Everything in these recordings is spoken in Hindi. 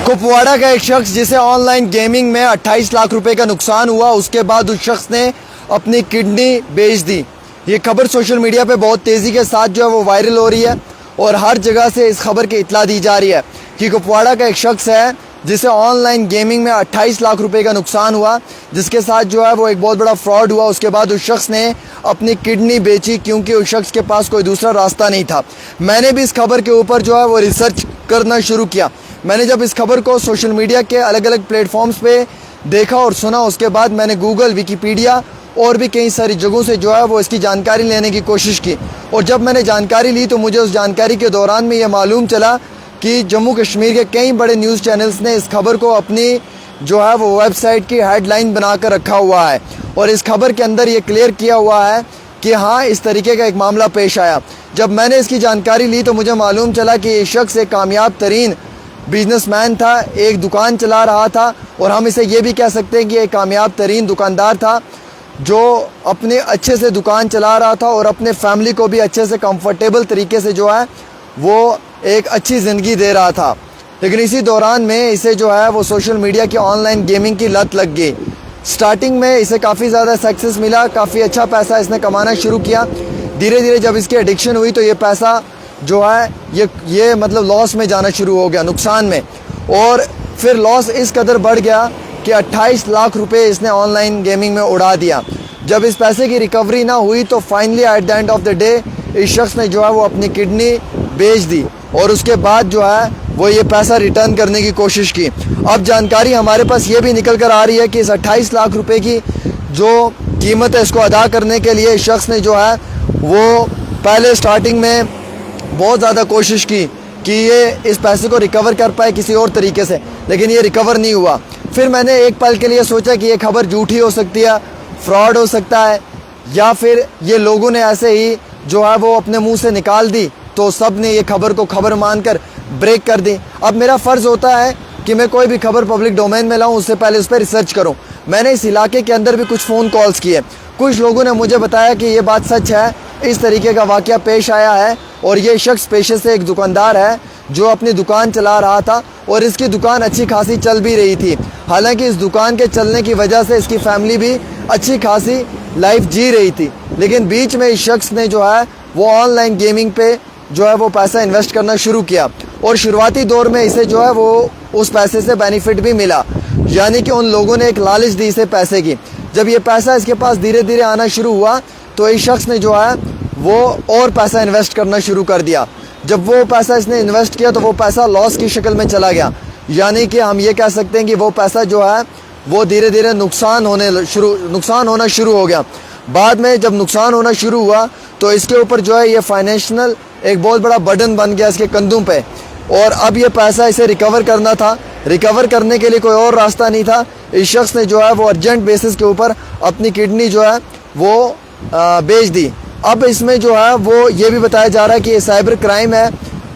कुपवाड़ा का एक शख्स जिसे ऑनलाइन गेमिंग में 28 लाख रुपए का नुकसान हुआ, उसके बाद उस शख्स ने अपनी किडनी बेच दी। ये खबर सोशल मीडिया पे बहुत तेज़ी के साथ जो है वो वायरल हो रही है और हर जगह से इस खबर की इत्तला दी जा रही है कि कुपवाड़ा का एक शख्स है जिसे ऑनलाइन गेमिंग में 28 लाख रुपए का नुकसान हुआ, जिसके साथ जो है वो एक बहुत बड़ा फ्रॉड हुआ। उसके बाद उस शख्स ने अपनी किडनी बेची क्योंकि उस शख्स के पास कोई दूसरा रास्ता नहीं था। मैंने भी इस खबर के ऊपर जो है वो रिसर्च करना शुरू किया। मैंने जब इस खबर को सोशल मीडिया के अलग अलग प्लेटफॉर्म्स पे देखा और सुना, उसके बाद मैंने गूगल, विकीपीडिया और भी कई सारी जगहों से जो है वो इसकी जानकारी लेने की कोशिश की। और जब मैंने जानकारी ली तो मुझे उस जानकारी के दौरान में ये मालूम चला कि जम्मू कश्मीर के कई बड़े न्यूज़ चैनल्स ने इस खबर को अपनी जो है वो वेबसाइट की हेडलाइन बनाकर रखा हुआ है और इस खबर के अंदर ये क्लियर किया हुआ है कि हाँ, इस तरीके का एक मामला पेश आया। जब मैंने इसकी जानकारी ली तो मुझे मालूम चला कि ये शख्स एक कामयाब तरीन बिजनेसमैन था, एक दुकान चला रहा था और हम इसे ये भी कह सकते हैं कि एक कामयाब तरीन दुकानदार था जो अपने अच्छे से दुकान चला रहा था और अपने फैमिली को भी अच्छे से कंफर्टेबल तरीके से जो है वो एक अच्छी ज़िंदगी दे रहा था। लेकिन इसी दौरान में इसे जो है वो सोशल मीडिया की ऑनलाइन गेमिंग की लत लग गई। स्टार्टिंग में इसे काफ़ी ज़्यादा सक्सेस मिला, काफ़ी अच्छा पैसा इसने कमाना शुरू किया। धीरे धीरे जब इसकी एडिक्शन हुई तो ये पैसा जो है ये मतलब लॉस में जाना शुरू हो गया, नुकसान में। और फिर लॉस इस कदर बढ़ गया कि 28 लाख रुपए इसने ऑनलाइन गेमिंग में उड़ा दिया। जब इस पैसे की रिकवरी ना हुई तो finally at the end of the day इस शख्स ने जो है वो अपनी किडनी बेच दी और उसके बाद जो है वो ये पैसा रिटर्न करने की कोशिश की। अब जानकारी हमारे पास ये भी निकल कर आ रही है कि इस 28 लाख रुपए की जो कीमत है इसको अदा करने के लिए इस शख्स ने जो है वो पहले स्टार्टिंग में बहुत ज़्यादा कोशिश की कि ये इस पैसे को रिकवर कर पाए किसी और तरीके से, लेकिन ये रिकवर नहीं हुआ। फिर मैंने एक पल के लिए सोचा कि ये खबर झूठी हो सकती है, फ्रॉड हो सकता है, या फिर ये लोगों ने ऐसे ही जो है वो अपने मुंह से निकाल दी तो सब ने ये खबर को खबर मानकर ब्रेक कर दी। अब मेरा फ़र्ज़ होता है कि मैं कोई भी खबर पब्लिक डोमेन में लाऊं उससे पहले उस पर रिसर्च करूं। मैंने इस इलाके के अंदर भी कुछ फ़ोन कॉल्स किए, कुछ लोगों ने मुझे बताया कि ये बात सच है, इस तरीके का वाक़या पेश आया है और ये शख्स पेशे से एक दुकानदार है जो अपनी दुकान चला रहा था और इसकी दुकान अच्छी खासी चल भी रही थी। हालांकि इस दुकान के चलने की वजह से इसकी फैमिली भी अच्छी खासी लाइफ जी रही थी, लेकिन बीच में इस शख्स ने जो है वो ऑनलाइन गेमिंग पे जो है वो पैसा इन्वेस्ट करना शुरू किया और शुरुआती दौर में इसे जो है वो उस पैसे से बेनिफिट भी मिला, यानी कि उन लोगों ने एक लालच दी इसे पैसे की। जब ये पैसा इसके पास धीरे धीरे आना शुरू हुआ तो इस शख्स ने जो है वो और पैसा इन्वेस्ट करना शुरू कर दिया। जब वो पैसा इसने इन्वेस्ट किया तो वो पैसा लॉस की शक्ल में चला गया, यानी कि हम ये कह सकते हैं कि वो पैसा जो है वो धीरे धीरे नुकसान होना शुरू हो गया। बाद में जब नुकसान होना शुरू हुआ तो इसके ऊपर जो है ये फाइनेंशियल एक बहुत बड़ा बर्डन बन गया इसके कंधों पे और अब ये पैसा इसे रिकवर करना था। रिकवर करने के लिए कोई और रास्ता नहीं था। इस शख्स ने जो है वो अर्जेंट बेसिस के ऊपर अपनी किडनी जो है वो बेच दी। अब इसमें जो है वो ये भी बताया जा रहा है कि ये साइबर क्राइम है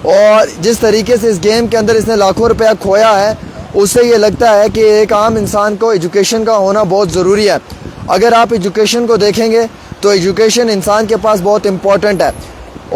और जिस तरीके से इस गेम के अंदर इसने लाखों रुपया खोया है उससे ये लगता है कि एक आम इंसान को एजुकेशन का होना बहुत ज़रूरी है। अगर आप एजुकेशन को देखेंगे तो एजुकेशन इंसान के पास बहुत इम्पॉर्टेंट है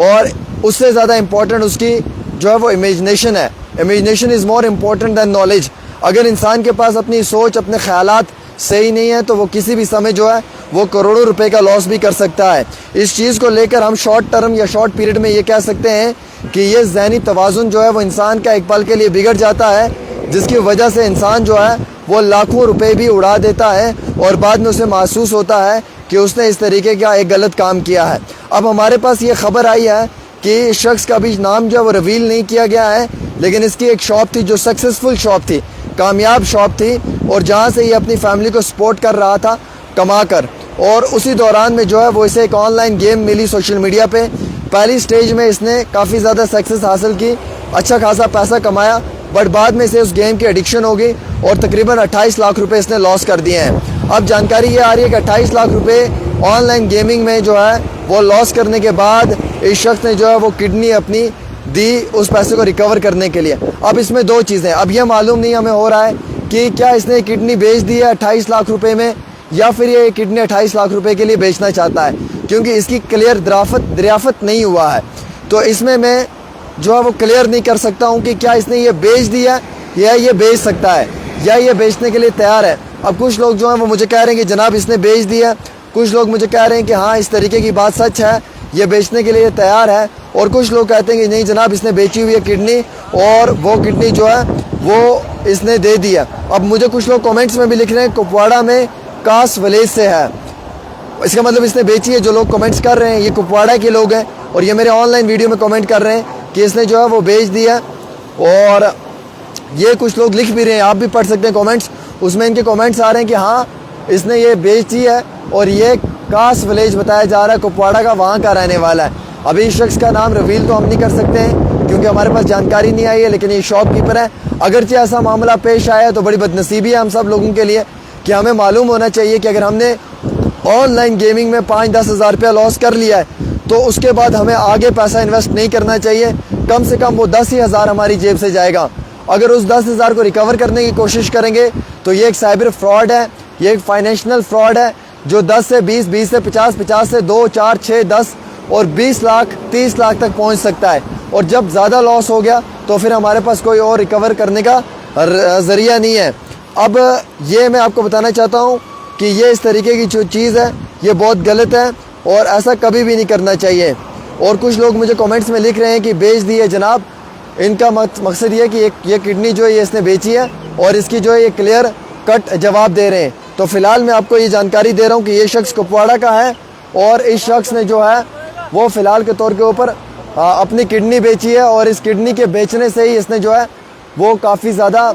और उससे ज़्यादा इम्पॉर्टेंट उसकी जो है वो इमेजिनेशन है। Imagination is more important than knowledge. अगर इंसान के पास अपनी सोच, अपने ख्यालात सही नहीं है तो वो किसी भी समय जो है वो करोड़ों रुपए का लॉस भी कर सकता है। इस चीज़ को लेकर हम शॉर्ट टर्म या शॉर्ट पीरियड में ये कह सकते हैं कि ये ज़हनी तवाज़ुन जो है वो इंसान का एक पल के लिए बिगड़ जाता है, जिसकी वजह से इंसान जो है वो लाखों रुपए भी उड़ा देता है और बाद में उसे महसूस होता है कि उसने इस तरीके का एक गलत काम किया है। अब हमारे पास ये खबर आई है कि इस शख्स का भी नाम जो है वो रिवील नहीं किया गया है, लेकिन इसकी एक शॉप थी जो सक्सेसफुल शॉप थी, कामयाब शॉप थी और जहाँ से ये अपनी फैमिली को सपोर्ट कर रहा था कमा कर। और उसी दौरान में जो है वो इसे एक ऑनलाइन गेम मिली सोशल मीडिया पे। पहली स्टेज में इसने काफ़ी ज़्यादा सक्सेस हासिल की, अच्छा खासा पैसा कमाया, बट बाद में इसे उस गेम की एडिक्शन हो गई और तकरीबन 28 लाख रुपए इसने लॉस कर दिए हैं। अब जानकारी ये आ रही है कि 28 लाख रुपए ऑनलाइन गेमिंग में जो है वो लॉस करने के बाद इस शख्स ने जो है वो किडनी अपनी दी उस पैसे को रिकवर करने के लिए। अब इसमें दो चीज़ें, अब यह मालूम नहीं हमें हो रहा है कि क्या इसने किडनी बेच दी है 28 लाख रुपए में या फिर ये किडनी 28 लाख रुपए के लिए बेचना चाहता है, क्योंकि इसकी क्लियर दरियाफत नहीं हुआ है। तो इसमें मैं जो है वो क्लियर नहीं कर सकता हूँ कि क्या इसने ये बेच दिया या ये बेच सकता है या ये बेचने के लिए तैयार है। अब कुछ लोग जो हैं वो मुझे कह रहे हैं कि जनाब इसने बेच दिया, कुछ लोग मुझे कह रहे हैं कि हाँ इस तरीके की बात सच है, ये बेचने के लिए तैयार है, और कुछ लोग कहते हैं कि नहीं जनाब इसने बेची हुई है किडनी और वो किडनी जो है वो इसने दे दिया। अब मुझे कुछ लोग कमेंट्स में भी लिख रहे हैं कुपवाड़ा में कास विलेज से है, इसका मतलब इसने बेची है। जो लोग कमेंट्स कर रहे हैं ये कुपवाड़ा के लोग हैं और ये मेरे ऑनलाइन वीडियो में कमेंट कर रहे हैं कि इसने जो है वो बेच दिया। और ये कुछ लोग लिख भी रहे हैं, आप भी पढ़ सकते हैं कमेंट्स, उसमें इनके कमेंट्स आ रहे हैं कि हाँ इसने ये बेची है और ये कास विलेज बताया जा रहा है कुपवाड़ा का, वहाँ का रहने वाला है। अभी इस शख्स का नाम रिवील तो हम नहीं कर सकते हैं क्योंकि हमारे पास जानकारी नहीं आई है, लेकिन ये शॉपकीपर है। अगरचे ऐसा मामला पेश आया तो बड़ी बदनसीबी है हम सब लोगों के लिए कि हमें मालूम होना चाहिए कि अगर हमने ऑनलाइन गेमिंग में 5-10 हज़ार रुपया लॉस कर लिया है तो उसके बाद हमें आगे पैसा इन्वेस्ट नहीं करना चाहिए। कम से कम वो 10 ही हज़ार हमारी जेब से जाएगा। अगर उस 10 हज़ार को रिकवर करने की कोशिश करेंगे तो ये एक साइबर फ्रॉड है, ये एक फाइनेंशियल फ्रॉड है जो 10 से 20, 20 से 50, 50 से 2, 4, 6, 10 और 20 लाख 30 लाख तक पहुंच सकता है। और जब ज़्यादा लॉस हो गया तो फिर हमारे पास कोई और रिकवर करने का ज़रिया नहीं है। अब ये मैं आपको बताना चाहता हूँ कि ये इस तरीके की जो चीज़ है ये बहुत गलत है और ऐसा कभी भी नहीं करना चाहिए। और कुछ लोग मुझे कमेंट्स में लिख रहे हैं कि बेच दी है जनाब, इनका मकसद ये है कि ये किडनी जो है ये इसने बेची है और इसकी जो है ये क्लियर कट जवाब दे रहे हैं। तो फ़िलहाल मैं आपको ये जानकारी दे रहा हूँ कि ये शख्स कुपवाड़ा का है और इस शख्स ने जो है वो फ़िलहाल के तौर के ऊपर अपनी किडनी बेची है और इस किडनी के बेचने से ही इसने जो है वो काफ़ी ज़्यादा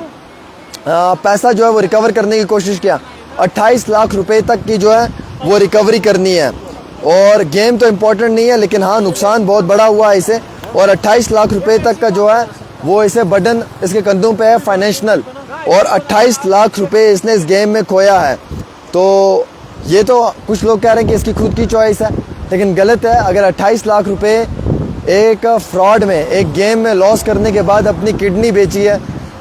पैसा जो है वो रिकवर करने की कोशिश किया। 28 लाख रुपए तक की जो है वो रिकवरी करनी है। और गेम तो इम्पोर्टेंट नहीं है लेकिन हाँ नुकसान बहुत बड़ा हुआ है इसे, और 28 लाख रुपए तक का जो है वो इसे बर्डन इसके कंधों पे है फाइनेंशियल, और 28 लाख रुपए इसने इस गेम में खोया है। तो ये तो कुछ लोग कह रहे हैं कि इसकी खुद की चॉइस है, लेकिन गलत है। अगर 28 लाख रुपए एक फ्रॉड में, एक गेम में लॉस करने के बाद अपनी किडनी बेची है,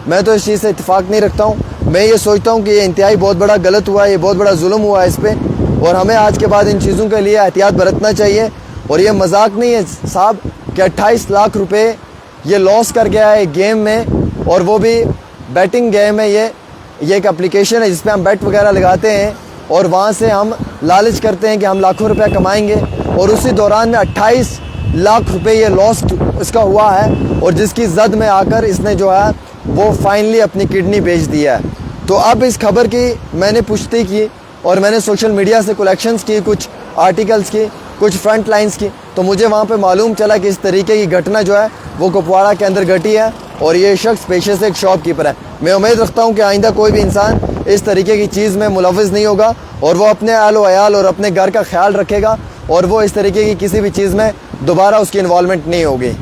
मैं तो इस चीज़ से इत्तेफाक नहीं रखता हूँ। मैं ये सोचता हूँ कि ये इंतहाई बहुत बड़ा गलत हुआ है, ये बहुत बड़ा जुल्म हुआ है इस पर, और हमें आज के बाद इन चीज़ों के लिए एहतियात बरतना चाहिए। और ये मजाक नहीं है साहब कि 28 लाख रुपए ये लॉस कर गया है गेम में, और वो भी बैटिंग गेम है। ये एक एप्लीकेशन है जिसपे हम बैट वगैरह लगाते हैं और वहाँ से हम लालच करते हैं कि हम लाखों रुपया कमाएंगे, और उसी दौरान में 28 लाख रुपए ये लॉस इसका हुआ है, और जिसकी जद में आकर इसने जो है वो फाइनली अपनी किडनी बेच दिया है। तो अब इस खबर की मैंने पुष्टि की और मैंने सोशल मीडिया से कलेक्शंस की, कुछ आर्टिकल्स की, कुछ फ्रंट लाइन्स की, तो मुझे वहाँ पे मालूम चला कि इस तरीके की घटना जो है वो कुपवाड़ा के अंदर घटी है और ये शख्स पेशे से एक शॉपकीपर है। मैं उम्मीद रखता हूँ कि आइंदा कोई भी इंसान इस तरीके की चीज़ में मुलव्वस नहीं होगा और वो अपने आलो अयाल और अपने घर का ख्याल रखेगा और वो इस तरीके की किसी भी चीज़ में दोबारा उसकी इन्वॉल्वमेंट नहीं होगी।